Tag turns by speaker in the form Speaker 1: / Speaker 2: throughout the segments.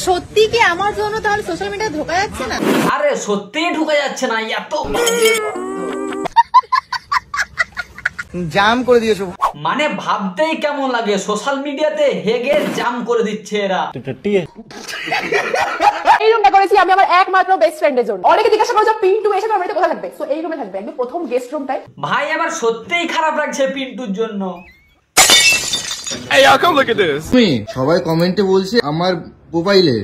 Speaker 1: সত্যি কি আমার জন্য তাহলে সোশ্যাল মিডিয়া ঢোকা যাচ্ছে না?
Speaker 2: আরে সত্যিই ঢোকা যাচ্ছে না, এত
Speaker 3: জাম করে দিয়েছো।
Speaker 2: মানে ভাবতেই কেমন লাগে, সোশ্যাল মিডিয়াতে হেগে জাম করে দিচ্ছে এরা।
Speaker 4: এই রুমটা করেছি আমি আমার একমাত্র বেস্ট ফ্রেন্ডের জন্য। অনেকে জিজ্ঞাসা করছে পিন্টু এসে আমার বাড়িতে কোথায় থাকবে, সো এই রুমে থাকবে, একদম প্রথম গেস্ট রুমটাই।
Speaker 2: ভাই আমার সত্যিই খারাপ লাগছে পিন্টুর জন্য।
Speaker 3: তুমি সবাই কমেন্টে বলছে আমার প্রোফাইলে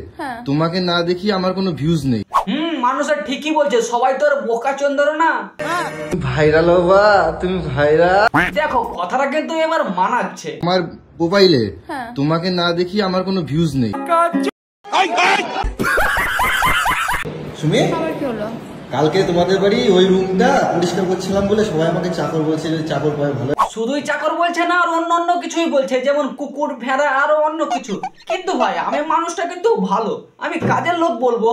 Speaker 3: তোমাকে না দেখি আমার কোনো ভিউজ নেই।
Speaker 2: মানুষের ঠিকই বলছে, সবাই তো আর বোকা চন্দ্র না।
Speaker 3: ভাইরাল হবা তুমি, ভাইরাল।
Speaker 2: দেখো কথাটা কিন্তু এবার মানাচ্ছে।
Speaker 3: আমার প্রোফাইলে তোমাকে না দেখি আমার কোনো ভিউজ নেই। সুমি, কালকে তোমাদের বাড়ি ওই রুমটা পরিষ্কার করছিলাম বলে সবাই আমাকে চাকর বলছে, চাকর পায় ভালো।
Speaker 2: শুধুই চাকর বলছে না, আর অন্য কিছুই বলছে, যেমন কুকুর, ভেড়া, আরো অন্য কিছু। কিন্তু ভাই আমি মানুষটা কিন্তু ভালো, আমি কাজের লোক বলবো।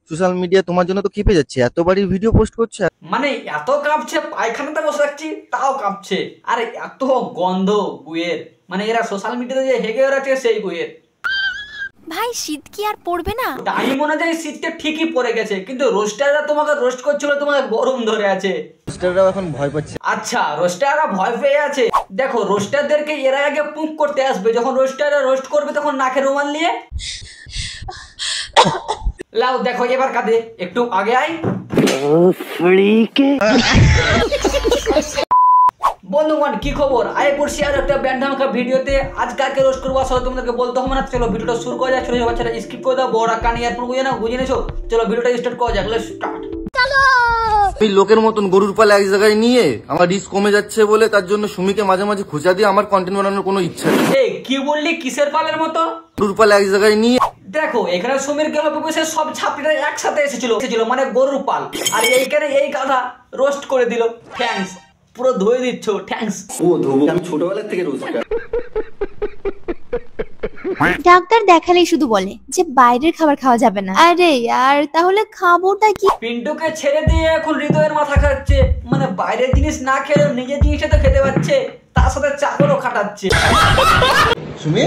Speaker 3: সোশ্যাল মিডিয়া তোমার জন্য তো কেঁপে যাচ্ছে, এতবারই ভিডিও পোস্ট করছে।
Speaker 2: মানে এত কাঁপছে, পায়খানাতে বসে রাখছি তাও কাঁপছে। আরে এত গন্ধ গুয়ের, মানে এরা সোশ্যাল মিডিয়াতে যে হেগে রাখছে সেই গুয়ের।
Speaker 1: ভাই শীত কি আর পড়বে না?
Speaker 2: টাইম অনুযায়ী শীতটা ঠিকই পড়ে গেছে, কিন্তু রোস্টাররা তোমাকে রোস্ট করছিল, তোমাকে গরম ধরে আছে।
Speaker 3: রোস্টাররাও এখন ভয় পাচ্ছে।
Speaker 2: আচ্ছা রোস্টাররা ভয় পেয়ে আছে। দেখো রোস্টারদেরকে এরা আগে পুক করতে আসবে, যখন রোস্টাররা রোস্ট করবে তখন নাকে রুমাল নিয়ে লাও। দেখো এবার কাঁদে, একটু আগে আয়। বন্ধুগণ কি খবর, আয় পড়ছি আর একটা ব্যান্ডামকা ভিডিওতে। আজ কাকে রোস্ট করবো আসলে তোমাদেরকে বলতে হবে না। চলো ভিডিওটা শুরু করা যাক। ছোট বাচ্চারা স্কিপ করে দাও, বড় কানে ইয়ারফোন গুঁজে নাও, বুঝে নিছো। চলো ভিডিওটা স্টার্ট করা যাক, লেটস স্টার্ট।
Speaker 3: আমি লোকের মতন গরুর পাল এক জায়গায় নিয়ে আমার রিস্ক কমে যাচ্ছে বলে তার জন্য সুমিকে মাঝে মাঝে খোঁজা দিয়ে আমার কন্টেন্ট বানানোর কোনো ইচ্ছা নেই।
Speaker 2: এই কি বললি, কিসের পালের মতো?
Speaker 3: গরুর পাল এক জায়গায় নিয়ে।
Speaker 2: দেখো এখানে সুমির গল্প বসে সব ছাত্রীরা একসাথে এসেছিল, মানে গরুর পাল। আর এইখানে এই গাধা রোস্ট করে দিল। থ্যাঙ্কস, পুরো ধুয়ে দিচ্ছ, থ্যাঙ্কস।
Speaker 3: ও ধোবো, আমি ছোটবেলা থেকে রোস্টার।
Speaker 1: ডাক্তার দেখালেই শুধু বলে যে বাইরের খাবার খাওয়া যাবে না। আরে আর তাহলে খাবোটা কি?
Speaker 2: পিন্টুকে ছেড়ে দিয়ে এখন হৃদয়ের মাথা খাচ্ছে, মানে বাইরের জিনিস না খেলেও নিজের জিনিসটা তো খেতে পাচ্ছে, তার সাথে চাকরও খাটাচ্ছে।
Speaker 3: সুমি,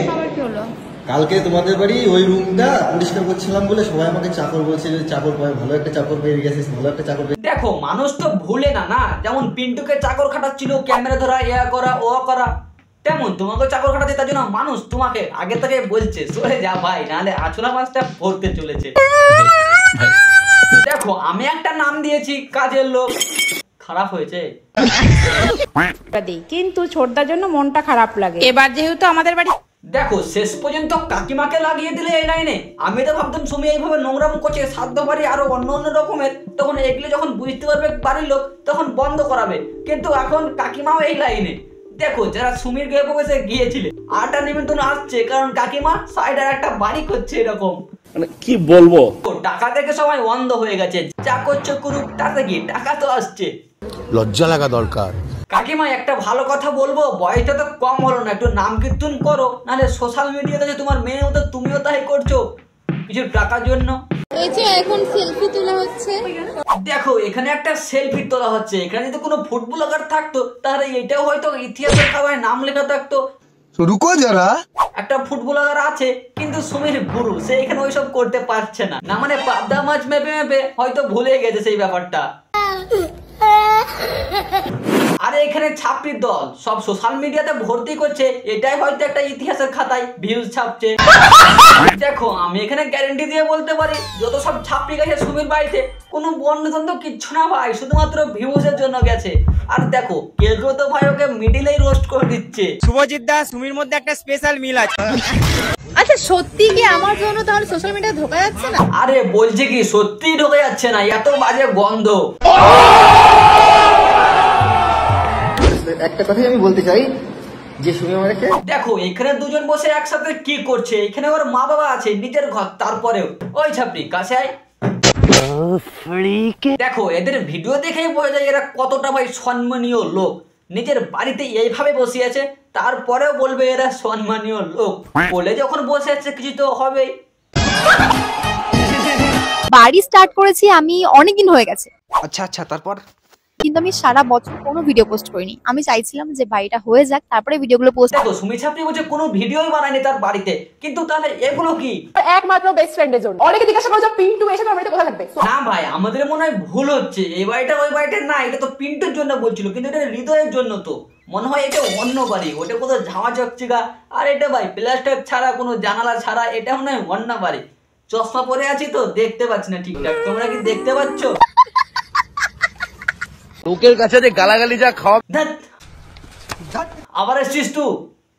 Speaker 3: কালকে তোমাদের বাড়ি ওই রুমটা পরিষ্কার করছিলাম বলে সবাই আমাকে চাকর বলছে, চাকর পায় ভালো, একটা চাকর পেয়ে গেছিস, ভালো একটা চাকর।
Speaker 2: দেখো মানুষ তো ভুলে না, না যেমন পিন্টুকে চাকর খাটাচ্ছিল, ক্যামেরা ধরা, ইয়া করা, ও করা, তেমন তোমাকে চাকর খাটাতে, তার জন্য মানুষ তোমাকে আগে থেকে বলছে সরে যা ভাই, নাহলে আছলা মাছটা পড়তে চলেছে। দেখো আমি একটা নাম দিয়েছি কাজের লোক, খারাপ হয়েছে
Speaker 4: কিন্তু ছোটদার জন্য মনটা খারাপ লাগে এবার যেহেতু আমাদের বাড়ি।
Speaker 2: দেখো শেষ পর্যন্ত কাকিমাকে লাগিয়ে দিলে এই লাইনে। আমি তো ভাবতাম সুমি এইভাবে নোংরাম করছে, সাধ্য বাড়ি আরো অন্য রকমের, তখন এগুলো যখন বুঝতে পারবে বাড়ির লোক তখন বন্ধ করাবে, কিন্তু এখন কাকিমাও এই লাইনে। দেখো যারা সুমির গল্প বসে গিয়েছিলে, আটা নিমন্ত্রণ আসছে, কারণ কাকিমা সাইডে একটা বাড়ি করছে এরকম।
Speaker 5: মানে কি বলবো,
Speaker 2: টাকা থেকে সবাই অন্ধ হয়ে গেছে, যা করছে করুক, তাতে কি টাকা তো আসছে,
Speaker 5: লজ্জা লাগা দরকার।
Speaker 2: কাকিমা একটা ভালো কথা বলবো, বয়সটা তো কম হলো না, একটু নাম কীর্তন করো, নাহলে সোশ্যাল মিডিয়াতে যে তোমার মেয়ে মতো তুমিও তাই করছো কিছু টাকার জন্য।
Speaker 1: এই যে এখন সেলফি তোলা হচ্ছে,
Speaker 2: দেখো এখানে একটা সেলফি তোলা হচ্ছে। এখানে যদি কোনো ফুড ব্লগার থাকতো তাহলে এটাও হয়তো ইতিহাসের খাতায় নাম লেখা থাকতো।
Speaker 3: রুকো যারা,
Speaker 2: একটা ফুড ব্লগার আছে কিন্তু সুমির গুরু, সে এখানে ওইসব করতে পারছে না, না মানে পাবদা মাছ মেপে মেপে হয়তো ভুলে গেছে সেই ব্যাপারটা। আরে এখানে ছাপড়ির দল সব সোশ্যাল মিডিয়াতে ভর্তি করছে, এটাই হয়তো একটা ইতিহাসের খাতায় ভিউজ ছাপছে। দেখো আমি এখানে গ্যারেন্টি দিয়ে বলতে পারি, যত সব ছাপড়ি গেছে সুমির বাড়িতে কোনো বন্ধুতন্ত্র কিচ্ছু না ভাই, শুধুমাত্র ভিউজের জন্য গেছে। আর দেখো কেউ কেউ তো ভাই ওকে মিডিলেই রোস্ট করে দিচ্ছে।
Speaker 6: শুভজিৎ দা সুমির মধ্যে একটা স্পেশাল মিল আছে।
Speaker 1: আচ্ছা সত্যি কি আমার জন্য তাহলে সোশ্যাল মিডিয়া ঢোকা যাচ্ছে না?
Speaker 2: আরে বলছে কি সত্যি ঢোকা যাচ্ছে না, এত বাজে গন্ধ।
Speaker 3: একটা কথাই আমি বলতে চাই যে সুমি আমাকে।
Speaker 2: দেখো এখানে দুজন বসে একসাথে কি করছে, এখানে ওর মা বাবা আছে, নিজের ঘর, তারপরেও ওই ছাপড়ি কাছে আয়। দেখো এদের ভিডিও দেখেই বোঝা যায় এরা কতটা ভাই সম্মানীয় লোক। নিজের বাড়িতে এইভাবে বসে আছে, তারপরেও বলবে এরা সম্মানীয় লোক। বলে যখন বসে আছে কিছু তো হবেই।
Speaker 1: বাড়ি স্টার্ট করেছি আমি অনেকদিন হয়ে গেছে।
Speaker 6: আচ্ছা আচ্ছা, তারপর
Speaker 1: কিন্তু আমি সারা বছর কোনো ভিডিও পোস্ট করিনি। আমি চাইছিলাম যে বাড়িটা হয়ে যাক, তারপরে ভিডিওগুলো পোস্ট।
Speaker 2: দেখো সুমি ছাত্রী বলছে কোনো ভিডিওই বানায়নি তার বাড়িতে, কিন্তু তাহলে এগুলো কি?
Speaker 4: একমাত্র বেস্ট ফ্রেন্ডের জন্য। অনেকে জিজ্ঞাসা করো যে পিন্টু এসে তোমার বাড়িতে কোথায় থাকবে।
Speaker 2: না ভাই, আমাদের মনে হয় ভুল হচ্ছে, এই বাড়িটা ওই বাড়িটা না, এটা তো পিন্টুর জন্য বলছিল, কিন্তু এটা হৃদয়ের জন্য। তো মনে হয় এটা অন্য বাড়ি, ওটা কোথাও ঝামা চকচিকা। আর এটা ভাই প্লাস্টার ছাড়া, কোনো জানালা ছাড়া, এটা মনে হয় অন্য বাড়ি। চশমা পরে আছি তো দেখতে পাচ্ছি না ঠিকঠাক, তোমরা কি দেখতে পাচ্ছ?
Speaker 5: লোকের কাছে যে গালাগালি যা খাওয়া।
Speaker 2: ধ্যাৎ। আবার এসছিস তুই,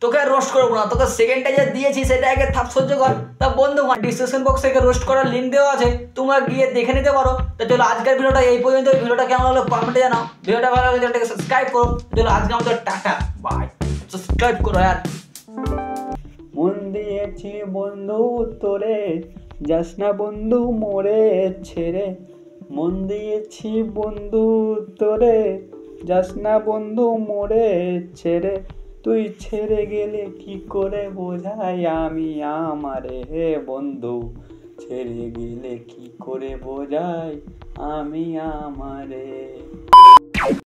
Speaker 2: তোকে আর রোস্ট করবো না, তোকে সেকেন্ডটা যা দিয়েছি সেটা আগে থাপ সহ্য কর। তা বন্ধু, ডিসক্রিপশন বক্সে রোস্ট করার লিঙ্ক দেওয়া আছে, তোমরা গিয়ে দেখে নিতে পারো। তো চলো আজকের ভিডিওটা এই পর্যন্ত। ভিডিওটা কেমন হলো কমেন্টে জানাও, ভিডিওটা ভালো লাগলে চ্যানেলটাকে সাবস্ক্রাইব করো। চলো আজকে আমাদের টাটা বাই, সাবস্ক্রাইব করো यार।
Speaker 7: মন দিয়েছি বন্ধু তোরে, যাস না বন্ধু মোরে ছেড়ে। মন দিয়েছি বন্ধু তোরে, যাস না বন্ধু মোরে ছেড়ে। তুই ছেড়ে গেলে কি করে বোঝাই আমি আমারে হে বন্ধু। ছেড়ে গেলে কি করে বোঝাই আমি আমারে।